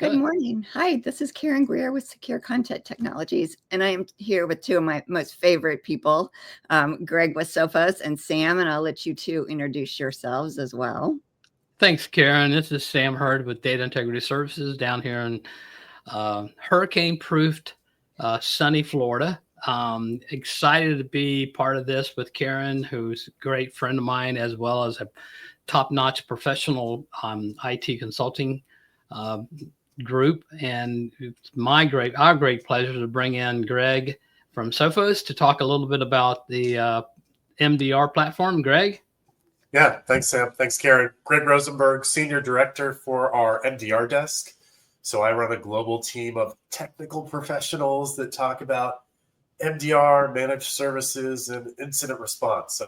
Good Good. morning. Hi, this is Karen Greer with Secure Content Technologies, and I am here with two of my most favorite people, Greg with Sophos and Sam, and I'll let you two introduce yourselves as well. Thanks, Karen. This is Sam Hurd with Data Integrity Services down here in hurricane-proofed sunny Florida. Excited to be part of this with Karen, who's a great friend of mine, as well as a top-notch professional IT consulting group. And it's our great pleasure to bring in Greg from Sophos to talk a little bit about the MDR platform. Greg? Yeah, thanks, Sam. Thanks, Karen. Greg Rosenberg, Senior Director for our MDR desk. So I run a global team of technical professionals that talk about MDR, managed services, and incident response. So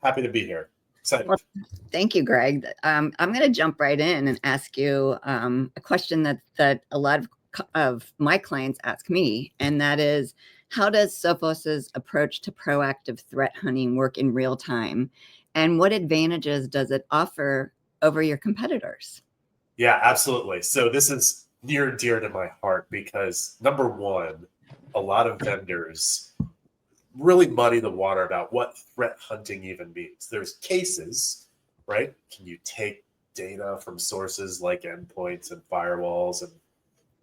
happy to be here. Excited. Well, thank you, Greg. I'm going to jump right in and ask you a question that a lot of my clients ask me, and that is, how does Sophos's approach to proactive threat hunting work in real time? And what advantages does it offer over your competitors? Yeah, absolutely. So this is near and dear to my heart because, number one, a lot of vendors really muddy the water about what threat hunting even means. There's cases, right? Can you take data from sources like endpoints and firewalls and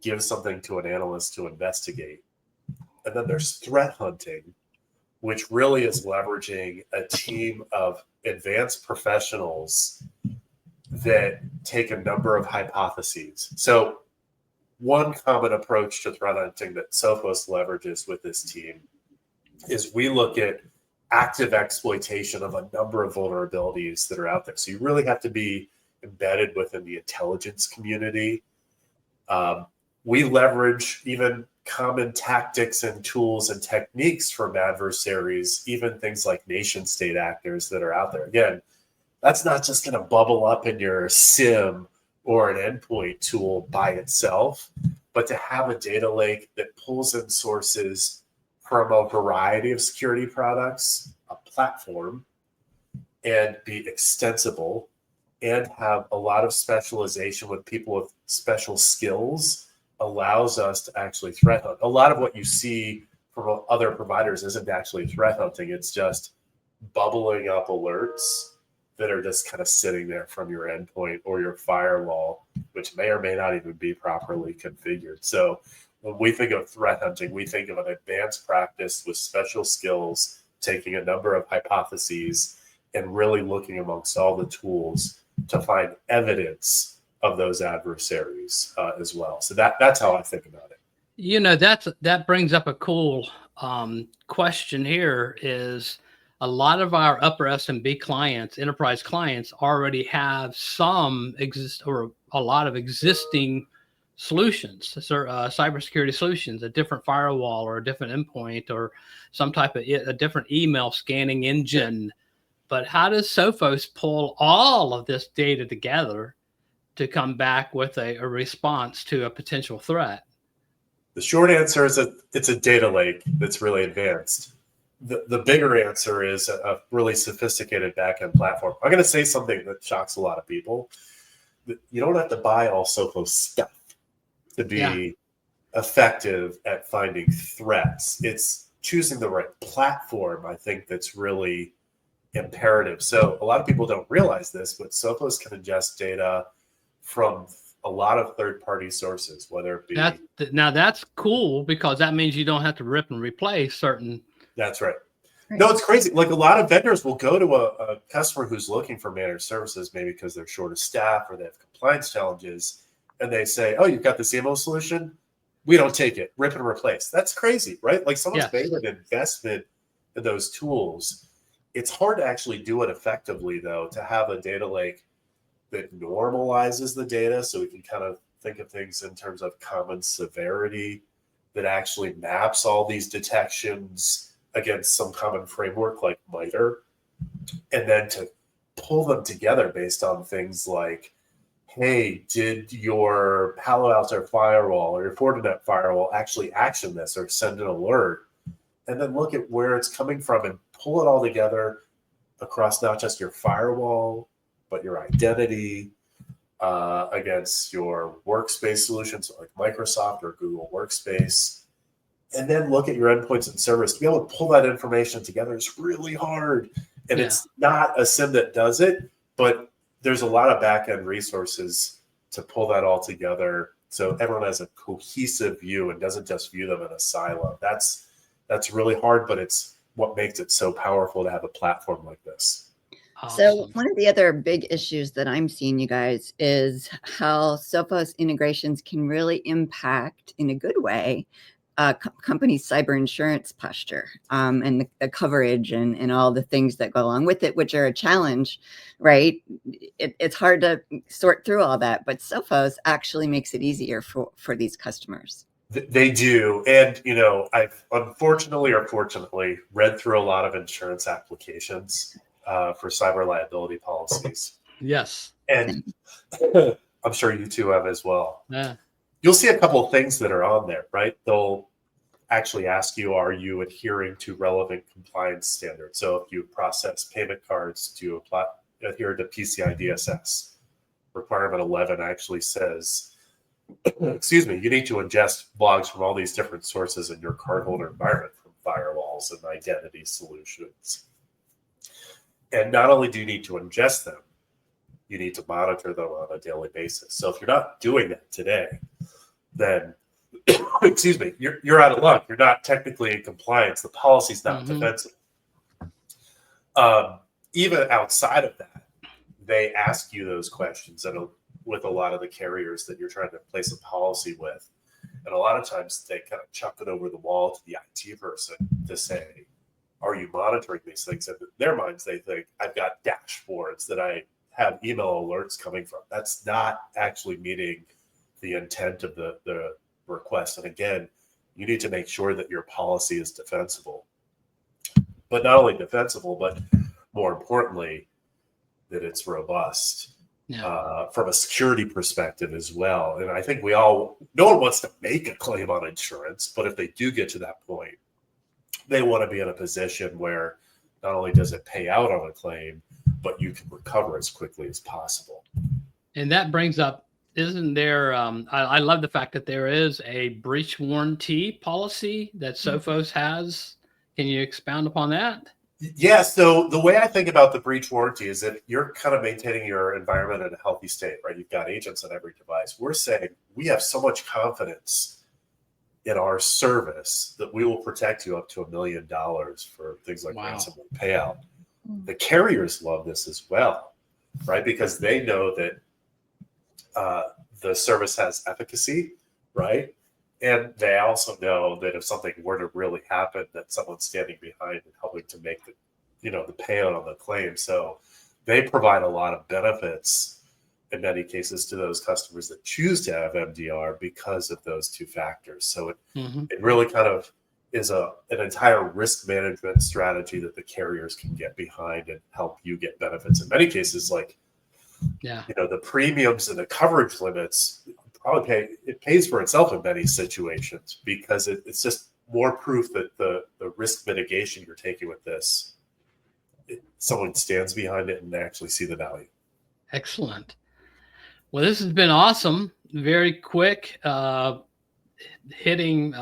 give something to an analyst to investigate? And then there's threat hunting, which really is leveraging a team of advanced professionals that take a number of hypotheses. So one common approach to threat hunting that Sophos leverages with this team is we look at active exploitation of a number of vulnerabilities that are out there. So you really have to be embedded within the intelligence community. We leverage even common tactics and tools and techniques from adversaries, even things like nation state actors that are out there. Again, that's not just going to bubble up in your SIM or an endpoint tool by itself, but to have a data lake that pulls in sources from a variety of security products, a platform, and be extensible and have a lot of specialization with people with special skills allows us to actually threat hunt. A lot of what you see from other providers isn't actually threat hunting. It's just bubbling up alerts that are just kind of sitting there from your endpoint or your firewall, which may or may not even be properly configured. So when we think of threat hunting, we think of an advanced practice with special skills, taking a number of hypotheses and really looking amongst all the tools to find evidence of those adversaries as well. So that's how I think about it. You know, that brings up a cool question here is a lot of our upper SMB clients, enterprise clients, already have a lot of existing solutions, cybersecurity solutions, a different firewall or a different endpoint or some type of a different email scanning engine. But how does Sophos pull all of this data together to come back with a response to a potential threat? The short answer is that it's a data lake that's really advanced. The bigger answer is a really sophisticated backend platform. I'm going to say something that shocks a lot of people. You don't have to buy all Sophos stuff to be effective at finding threats. It's choosing the right platform, I think, that's really imperative. So a lot of people don't realize this, but Sophos can ingest data from a lot of third-party sources, whether it be... Now that's cool because that means you don't have to rip and replace certain... That's right. No, it's crazy. Like a lot of vendors will go to a customer who's looking for managed services, maybe because they're short of staff or they have compliance challenges, and they say, oh, you've got this email solution? We don't take it. Rip and replace. That's crazy, right? Like someone's made an investment in those tools. It's hard to actually do it effectively, though, to have a data lake that normalizes the data so we can kind of think of things in terms of common severity, that actually maps all these detections against some common framework like MITRE, and then to pull them together based on things like, hey, did your Palo Alto firewall or your Fortinet firewall actually action this or send an alert? And then look at where it's coming from and pull it all together across not just your firewall, but your identity, against your workspace solutions like Microsoft or Google Workspace, and then look at your endpoints and servers. To be able to pull that information together is really hard. And it's not a SIM that does it, but there's a lot of back-end resources to pull that all together so everyone has a cohesive view and doesn't just view them in a silo. That's really hard, but it's what makes it so powerful to have a platform like this. Awesome. So one of the other big issues that I'm seeing, you guys, is how Sophos integrations can really impact in a good way companies' cyber insurance posture and the coverage and all the things that go along with it, which are a challenge, right? It's hard to sort through all that, but Sophos actually makes it easier for these customers. They do. And, you know, I've unfortunately or fortunately read through a lot of insurance applications for cyber liability policies. Yes. And I'm sure you two have as well. Yeah. You'll see a couple of things that are on there, right? They'll actually ask you, are you adhering to relevant compliance standards? So if you process payment cards, do you adhere to PCI DSS? Requirement 11 actually says, excuse me, you need to ingest logs from all these different sources in your cardholder environment, from firewalls and identity solutions. And not only do you need to ingest them, you need to monitor them on a daily basis. So if you're not doing that today, then, excuse me, you're out of luck. You're not technically in compliance. The policy's not defensive. Even outside of that, they ask you those questions with a lot of the carriers that you're trying to place a policy with. And a lot of times they kind of chuck it over the wall to the IT person to say, are you monitoring these things? And in their minds, they think, I've got dashboards that I have email alerts coming from. That's not actually meeting the intent of the request. And again, you need to make sure that your policy is defensible. But not only defensible, but more importantly, that it's robust from a security perspective as well. And I think no one wants to make a claim on insurance, but if they do get to that point, they want to be in a position where not only does it pay out on a claim, but you can recover as quickly as possible. And that brings up, isn't there, I love the fact that there is a breach warranty policy that Sophos has. Can you expound upon that? Yeah, so the way I think about the breach warranty is that you're kind of maintaining your environment in a healthy state, right? You've got agents on every device. We're saying we have so much confidence in our service that we will protect you up to $1 million for things like ransomware payout. The carriers love this as well, right? Because they know that the service has efficacy, right? And they also know that if something were to really happen, that someone's standing behind and helping to make the payout on the claim. So they provide a lot of benefits in many cases to those customers that choose to have MDR because of those two factors. So it really kind of is an entire risk management strategy that the carriers can get behind and help you get benefits. In many cases, like the premiums and the coverage limits probably pays for itself in many situations because it's just more proof that the risk mitigation you're taking with this, someone stands behind it and they actually see the value. Excellent. Well, this has been awesome. Very quick hitting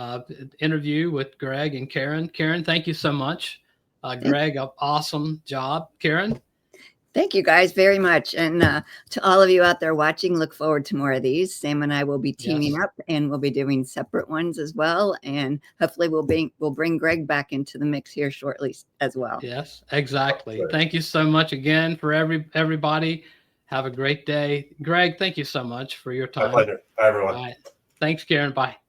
interview with Greg and Karen. Karen, thank you so much. Greg, awesome job. Karen? Thank you guys very much. And to all of you out there watching, look forward to more of these. Sam and I will be teaming up and we'll be doing separate ones as well. And hopefully we'll bring Greg back into the mix here shortly as well. Yes, exactly. Thank you so much again for everybody. Have a great day. Greg, thank you so much for your time. My pleasure. Bye, everyone. All right. Thanks, Karen. Bye.